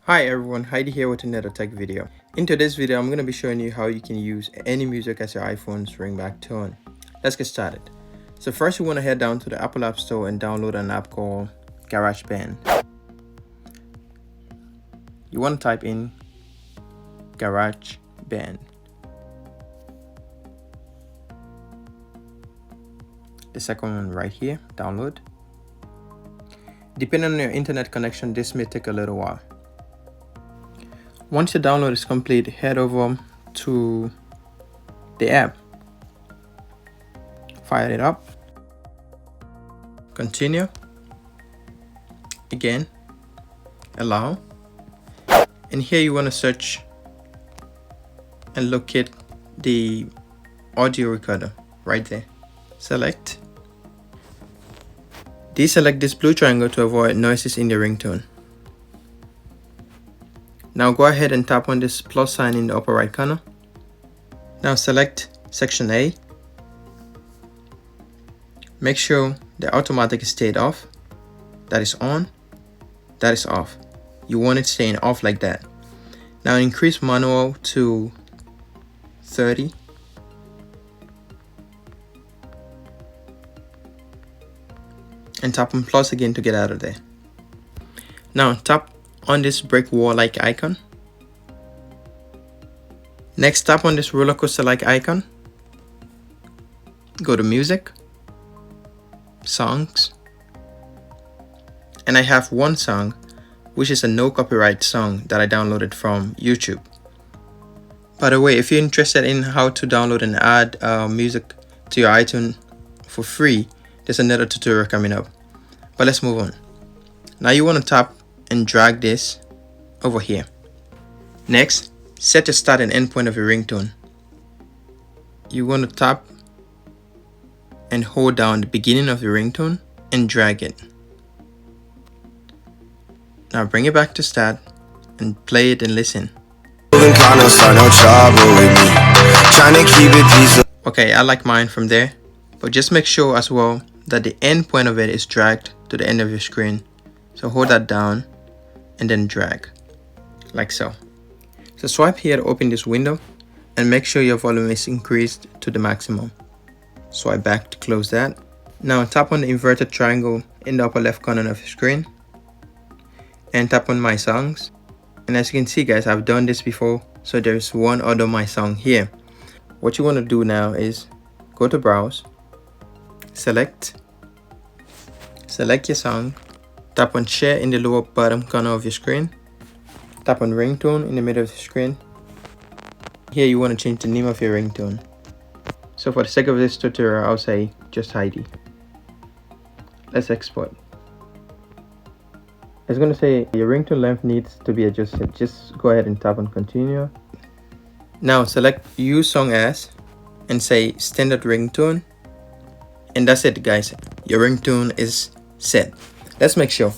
Hi everyone, Heidi here with another tech video. In today's video, I'm going to be showing you how you can use any music as your iPhone's ringback tone. Let's get started. So first you want to head down to the Apple App Store and download an app called GarageBand. You want to type in GarageBand. The second one right here, download. Depending on your internet connection, this may take a little while. Once the download is complete, head over to the app. Fire it up. Continue. Again. Allow. And here you want to search and locate the audio recorder right there. Select. Deselect this blue triangle to avoid noises in the ringtone. Now go ahead and tap on this plus sign in the upper right corner. Now select section A. Make sure the automatic is stayed off. That is on. That is off. You want it staying off like that. Now increase manual to 30. And tap on plus again to get out of there. Now tap on this brick wall like icon. Next, tap on this roller coaster like icon. Go to music, songs, and I have one song which is a no copyright song that I downloaded from YouTube. By the way, if you're interested in how to download and add music to your iTunes for free, there's another tutorial coming up. But let's move on. Now you want to tap and drag this over here. Next, set the start and end point of your ringtone. You want to tap and hold down the beginning of your ringtone and drag it. Now bring it back to start and play it and listen. Okay, I like mine from there, but just make sure as well that the end point of it is dragged to the end of your screen. So hold that down and then drag, like so. So swipe here to open this window and make sure your volume is increased to the maximum. Swipe back to close that. Now tap on the inverted triangle in the upper left corner of your screen and tap on my songs. And as you can see guys, I've done this before, so there's one other my song here. What you want to do now is go to browse, select your song, tap on share in the lower bottom corner of your screen, tap on ringtone in the middle of the screen. Here you want to change the name of your ringtone. So for the sake of this tutorial, I'll say just Heidi. Let's export. It's going to say your ringtone length needs to be adjusted. Just go ahead and tap on continue. Now select use song as and say standard ringtone. And that's it guys. Your ringtone is set. Let's make sure.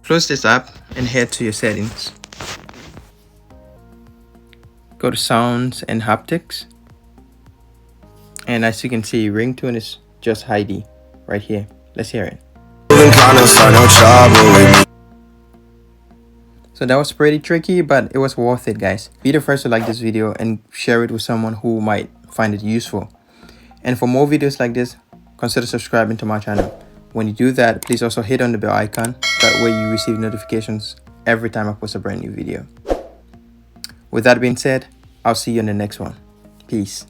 Close this app and head to your settings. Go to sounds and haptics. And as you can see, ringtone is just Heidi right here. Let's hear it. So that was pretty tricky, but it was worth it guys. Be the first to like this video and share it with someone who might find it useful. And for more videos like this, consider subscribing to my channel. When you do that, please also hit on the bell icon. That way you receive notifications every time I post a brand new video. With that being said, I'll see you in the next one. Peace.